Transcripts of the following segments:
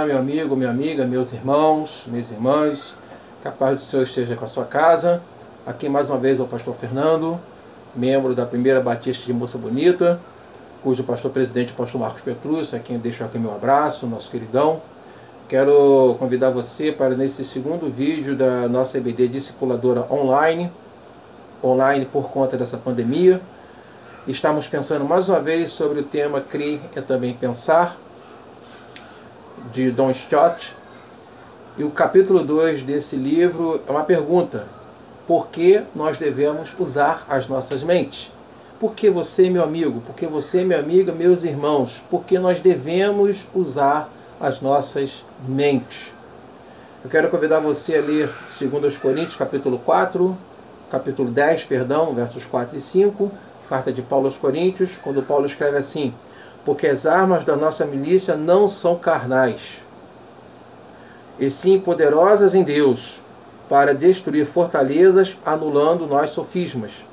Olá, meu amigo, minha amiga, meus irmãos, minhas irmãs, que a paz do Senhor esteja com a sua casa. Aqui mais uma vez é o pastor Fernando, membro da Primeira Batista de Moça Bonita, cujo pastor presidente é o pastor Marcos Petrus, a quem deixo aqui meu abraço, nosso queridão. Quero convidar você para nesse segundo vídeo da nossa EBD Discipuladora online por conta dessa pandemia. Estamos pensando mais uma vez sobre o tema Crer é também pensar, de Don Stott. E o capítulo 2 desse livro é uma pergunta: por que nós devemos usar as nossas mentes? Por que você, meu amigo? Por que você, minha amiga, meus irmãos? Por que nós devemos usar as nossas mentes? Eu quero convidar você a ler 2 Coríntios, capítulo 10, versos 4 e 5, carta de Paulo aos Coríntios, quando Paulo escreve assim: porque as armas da nossa milícia não são carnais, e sim poderosas em Deus, para destruir fortalezas, anulando nós sofismas,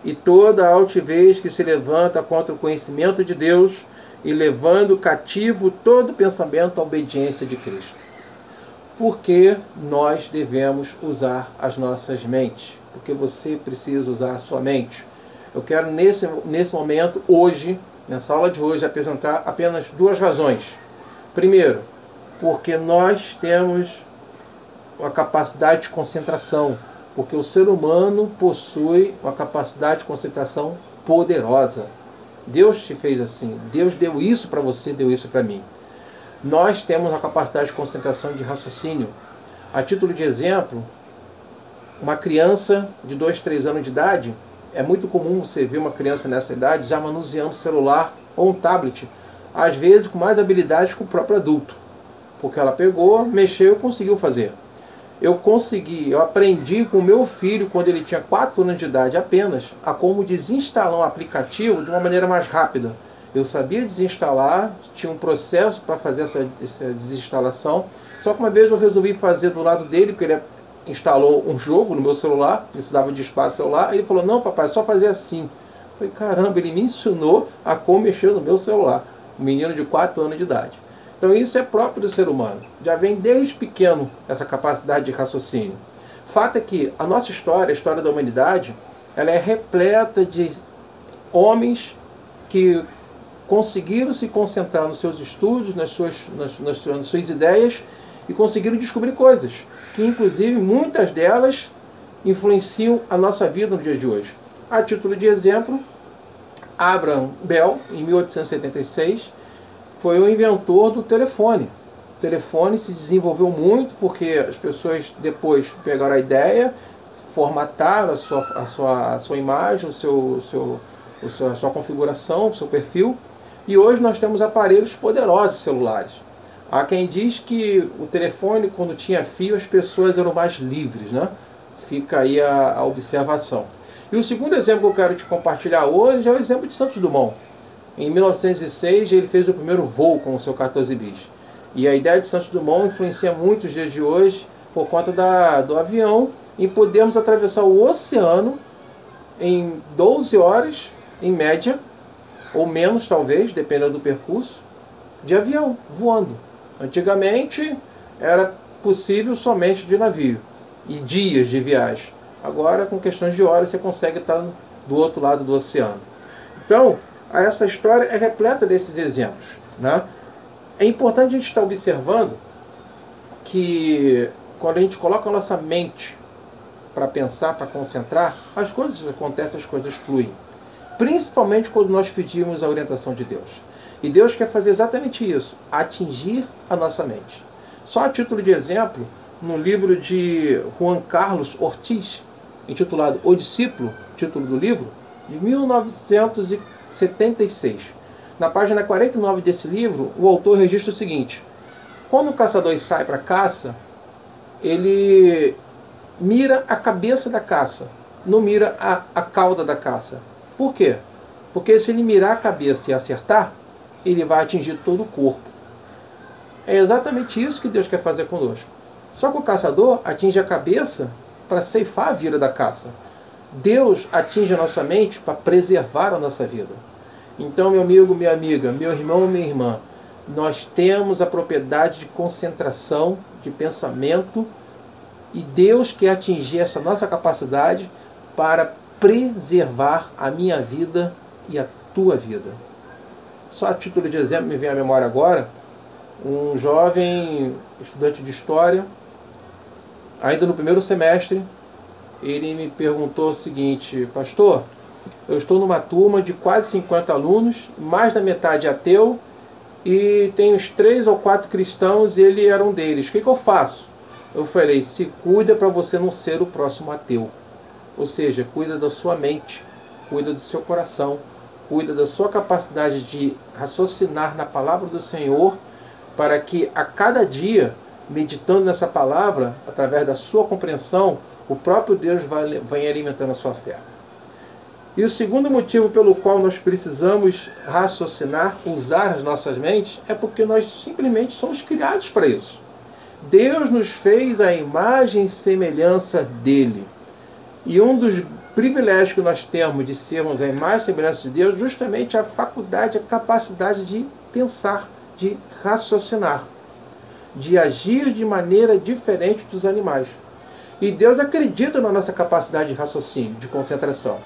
e toda a altivez que se levanta contra o conhecimento de Deus, e levando cativo todo pensamento à obediência de Cristo. Por que nós devemos usar as nossas mentes? Porque você precisa usar a sua mente. Eu quero nesse momento, hoje, nessa aula de hoje, apresentar apenas duas razões. Primeiro, porque nós temos uma capacidade de concentração, porque o ser humano possui uma capacidade de concentração poderosa. Deus te fez assim, Deus deu isso para você, deu isso para mim. Nós temos uma capacidade de concentração de raciocínio. A título de exemplo, uma criança de 2, 3 anos de idade, é muito comum você ver uma criança nessa idade já manuseando um celular ou um tablet, às vezes com mais habilidade que o próprio adulto, porque ela pegou, mexeu e conseguiu fazer. Eu aprendi com o meu filho, quando ele tinha 4 anos de idade apenas, a como desinstalar um aplicativo de uma maneira mais rápida. Eu sabia desinstalar, tinha um processo para fazer essa desinstalação, só que uma vez eu resolvi fazer do lado dele, porque ele instalou um jogo no meu celular, precisava de espaço celular, ele falou: não papai, é só fazer assim. Eu falei: caramba, ele me ensinou a como mexer no meu celular, um menino de 4 anos de idade. Então isso é próprio do ser humano, já vem desde pequeno essa capacidade de raciocínio. Fato é que a nossa história, a história da humanidade, ela é repleta de homens que conseguiram se concentrar nos seus estudos, nas suas ideias, e conseguiram descobrir coisas que inclusive muitas delas influenciam a nossa vida no dia de hoje. A título de exemplo, Abraham Bell, em 1876, foi o inventor do telefone. O telefone se desenvolveu muito porque as pessoas depois pegaram a ideia, formataram a sua imagem, a sua configuração, o seu perfil, e hoje nós temos aparelhos poderosos celulares. Há quem diz que o telefone, quando tinha fio, as pessoas eram mais livres, né? Fica aí a observação. E o segundo exemplo que eu quero te compartilhar hoje é o exemplo de Santos Dumont. Em 1906, ele fez o primeiro voo com o seu 14 bis. E a ideia de Santos Dumont influencia muito os dias de hoje por conta do avião, em podermos atravessar o oceano em 12 horas, em média, ou menos talvez, dependendo do percurso, de avião, voando. Antigamente era possível somente de navio e dias de viagem. Agora, com questões de horas, você consegue estar do outro lado do oceano. Então, essa história é repleta desses exemplos, né? É importante a gente estar observando que quando a gente coloca a nossa mente para pensar, para concentrar, as coisas acontecem, as coisas fluem. Principalmente quando nós pedimos a orientação de Deus. E Deus quer fazer exatamente isso, atingir a nossa mente. Só a título de exemplo, no livro de Juan Carlos Ortiz, intitulado O Discípulo, título do livro, de 1976. Na página 49 desse livro, o autor registra o seguinte: quando o caçador sai para a caça, ele mira a cabeça da caça, não mira a cauda da caça. Por quê? Porque se ele mirar a cabeça e acertar, ele vai atingir todo o corpo. É exatamente isso que Deus quer fazer conosco. Só que o caçador atinge a cabeça para ceifar a vida da caça. Deus atinge a nossa mente para preservar a nossa vida. Então, meu amigo, minha amiga, meu irmão, minha irmã, Nós temos a propriedade de concentração, de pensamento, e Deus quer atingir essa nossa capacidade para preservar a minha vida e a tua vida. Só a título de exemplo me vem à memória agora, um jovem estudante de História, ainda no primeiro semestre, ele me perguntou o seguinte: pastor, eu estou numa turma de quase 50 alunos, mais da metade ateu, e tem uns 3 ou 4 cristãos, e ele era um deles. O que eu faço? Eu falei: se cuida para você não ser o próximo ateu. Ou seja, cuida da sua mente, cuida do seu coração, cuida da sua capacidade de raciocinar na palavra do Senhor, para que a cada dia, meditando nessa palavra, através da sua compreensão, o próprio Deus vai alimentando a sua fé. E o segundo motivo pelo qual nós precisamos raciocinar, usar as nossas mentes, é porque nós simplesmente somos criados para isso. Deus nos fez à imagem e semelhança dele. E um dos privilégios que nós temos de sermos a imagem e semelhança de Deus, justamente a faculdade, a capacidade de pensar, de raciocinar, de agir de maneira diferente dos animais. E Deus acredita na nossa capacidade de raciocínio, de concentração.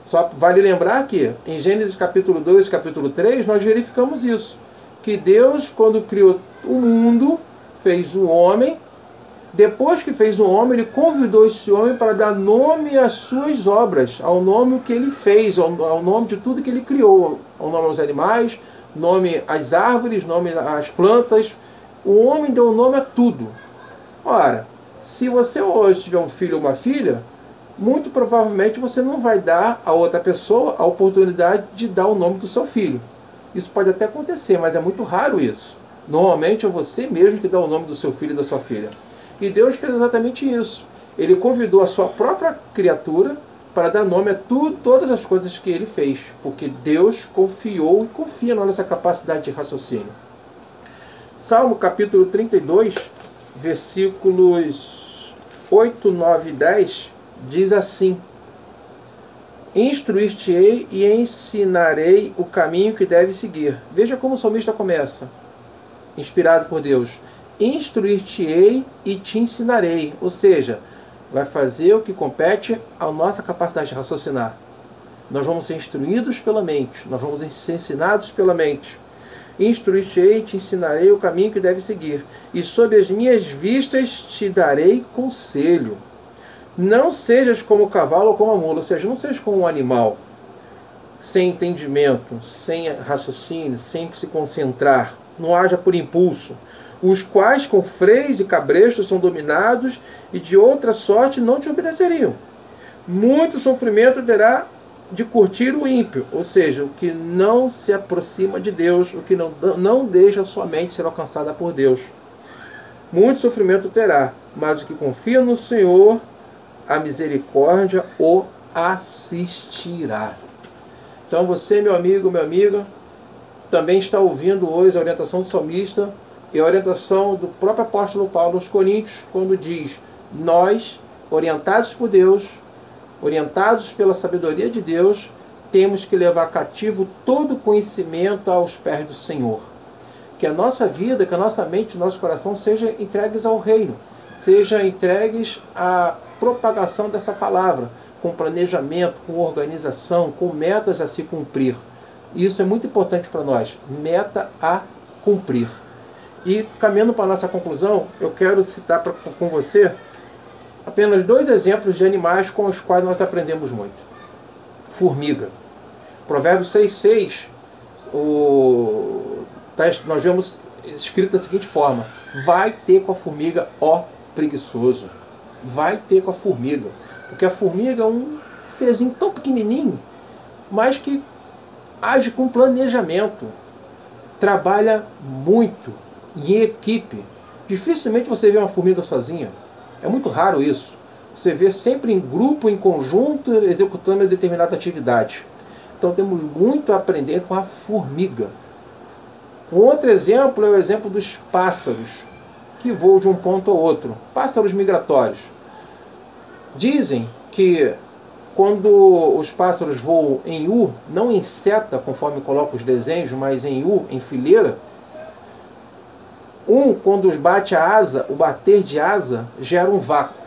Só vale lembrar que em Gênesis capítulo 2 e capítulo 3 nós verificamos isso. Que Deus, quando criou o mundo, fez o homem. Depois que fez o homem, ele convidou esse homem para dar nome às suas obras, ao nome que ele fez, ao nome de tudo que ele criou, ao nome aos animais, nome às árvores, nome às plantas. O homem deu nome a tudo. Ora, se você hoje tiver um filho ou uma filha, muito provavelmente você não vai dar a outra pessoa a oportunidade de dar o nome do seu filho. Isso pode até acontecer, mas é muito raro isso. Normalmente é você mesmo que dá o nome do seu filho e da sua filha. E Deus fez exatamente isso. Ele convidou a sua própria criatura para dar nome a todas as coisas que ele fez, porque Deus confiou e confia na nossa capacidade de raciocínio. Salmo capítulo 32, versículos 8, 9 e 10, diz assim: instruir-te-ei e ensinarei o caminho que deve seguir. Veja como o salmista começa, inspirado por Deus. Instruir-te-ei e te ensinarei. Ou seja, vai fazer o que compete à nossa capacidade de raciocinar. Nós vamos ser instruídos pela mente, nós vamos ser ensinados pela mente. Instruir-te-ei e te ensinarei o caminho que deve seguir, e sob as minhas vistas te darei conselho. Não sejas como o cavalo ou como a mula, ou seja, não sejas como um animal, sem entendimento, sem raciocínio, sem se concentrar, não haja por impulso, os quais com freios e cabrestos são dominados, e de outra sorte não te obedeceriam. Muito sofrimento terá de curtir o ímpio, ou seja, o que não se aproxima de Deus, o que não deixa sua mente ser alcançada por Deus. Muito sofrimento terá, mas o que confia no Senhor, a misericórdia o assistirá. Então você, meu amigo, minha amiga, também está ouvindo hoje a orientação do salmista e a orientação do próprio apóstolo Paulo aos Coríntios, quando diz: nós, orientados por Deus, orientados pela sabedoria de Deus, temos que levar cativo todo conhecimento aos pés do Senhor. Que a nossa vida, que a nossa mente, nosso coração sejam entregues ao reino, sejam entregues à propagação dessa palavra, com planejamento, com organização, com metas a se cumprir. Isso é muito importante para nós, meta a cumprir. E caminhando para a nossa conclusão, eu quero citar com você apenas 2 exemplos de animais com os quais nós aprendemos muito. Formiga. Provérbios 6,6, nós vemos escrito da seguinte forma: vai ter com a formiga, ó preguiçoso. Vai ter com a formiga. Porque a formiga é um serzinho tão pequenininho, mas que age com planejamento. Trabalha muito em equipe. Dificilmente você vê uma formiga sozinha. É muito raro isso. Você vê sempre em grupo, em conjunto, executando determinada atividade. Então temos muito a aprender com a formiga. Um outro exemplo é o exemplo dos pássaros, que voam de um ponto ao outro. Pássaros migratórios. Dizem que quando os pássaros voam em U, não em seta, conforme coloca os desenhos, mas em U, em fileira, Quando bate a asa, o bater de asa gera um vácuo.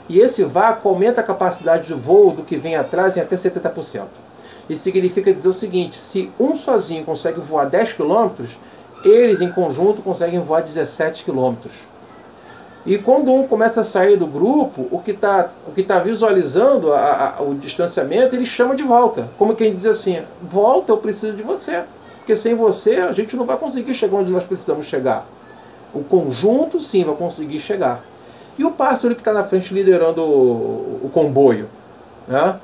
E esse vácuo aumenta a capacidade de voo do que vem atrás em até 70%. Isso significa dizer o seguinte: se um sozinho consegue voar 10 km, eles em conjunto conseguem voar 17 km. E quando um começa a sair do grupo, o que tá visualizando o distanciamento, ele chama de volta. Como quem diz assim: volta, eu preciso de você. Porque sem você a gente não vai conseguir chegar onde nós precisamos chegar. O conjunto sim vai conseguir chegar. E o pássaro que está na frente liderando o comboio, né?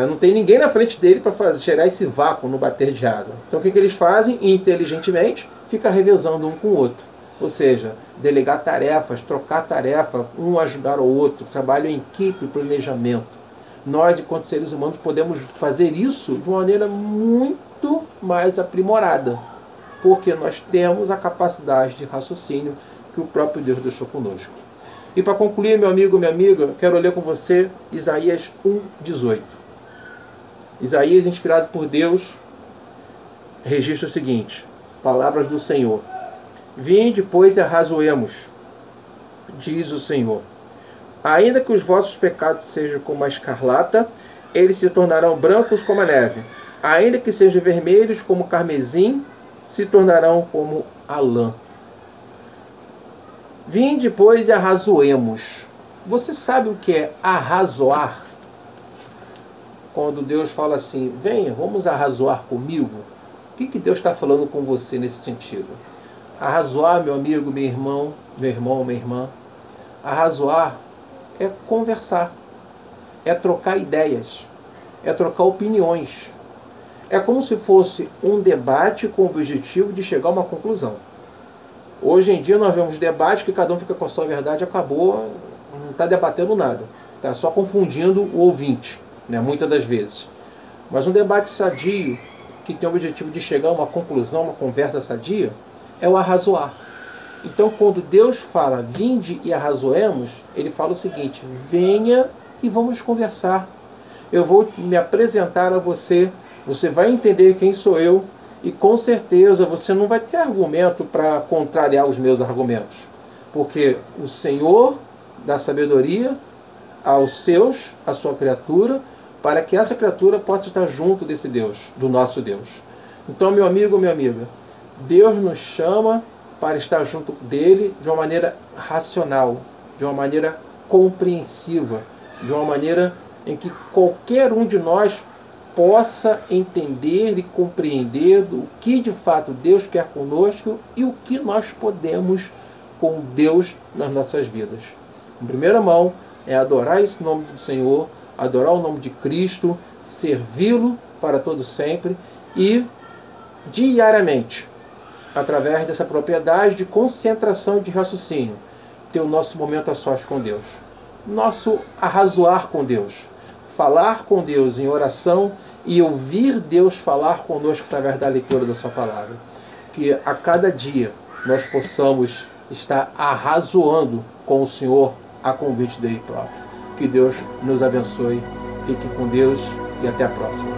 Não tem ninguém na frente dele para gerar esse vácuo no bater de asa. Então o que eles fazem? Inteligentemente, fica revezando um com o outro. Ou seja, delegar tarefas, trocar tarefa, um ajudar o outro, trabalho em equipe, planejamento. Nós, enquanto seres humanos, podemos fazer isso de uma maneira muito mais aprimorada, porque nós temos a capacidade de raciocínio que o próprio Deus deixou conosco. E para concluir, meu amigo, minha amiga, quero ler com você Isaías 1:18. Isaías, inspirado por Deus, registra o seguinte: palavras do Senhor. Vinde, pois, e arrazoemos, diz o Senhor. Ainda que os vossos pecados sejam como a escarlata, eles se tornarão brancos como a neve. Ainda que sejam vermelhos como o carmesim, se tornarão como a lã. Vinde, pois, e arrazoemos. Você sabe o que é arrazoar? Quando Deus fala assim: venha, vamos arrazoar comigo. O que Deus está falando com você nesse sentido? Arrazoar, meu amigo, meu irmão, minha irmã. Arrazoar é conversar, é trocar ideias, é trocar opiniões. É como se fosse um debate com o objetivo de chegar a uma conclusão. Hoje em dia nós vemos debates que cada um fica com a sua verdade, acabou, não está debatendo nada, está só confundindo o ouvinte, né, muitas das vezes. Mas um debate sadio, que tem o objetivo de chegar a uma conclusão, uma conversa sadia, é o arrazoar. Então, quando Deus fala, vinde e arrazoemos, ele fala o seguinte: venha e vamos conversar. Eu vou me apresentar a você, você vai entender quem sou eu, e com certeza você não vai ter argumento para contrariar os meus argumentos. Porque o Senhor dá sabedoria aos seus, à sua criatura, para que essa criatura possa estar junto desse Deus, do nosso Deus. Então, meu amigo, minha amiga, Deus nos chama para estar junto dele de uma maneira racional, de uma maneira compreensiva, de uma maneira em que qualquer um de nós possa entender e compreender o que de fato Deus quer conosco e o que nós podemos com Deus nas nossas vidas. Em primeira mão, é adorar esse nome do Senhor, adorar o nome de Cristo, servi-lo para todo sempre e diariamente, através dessa propriedade de concentração e de raciocínio, ter o nosso momento a sós com Deus, nosso arrazoar com Deus, falar com Deus em oração e ouvir Deus falar conosco através da leitura da sua palavra. Que a cada dia nós possamos estar arrazoando com o Senhor a convite dele próprio. Que Deus nos abençoe, fique com Deus e até a próxima.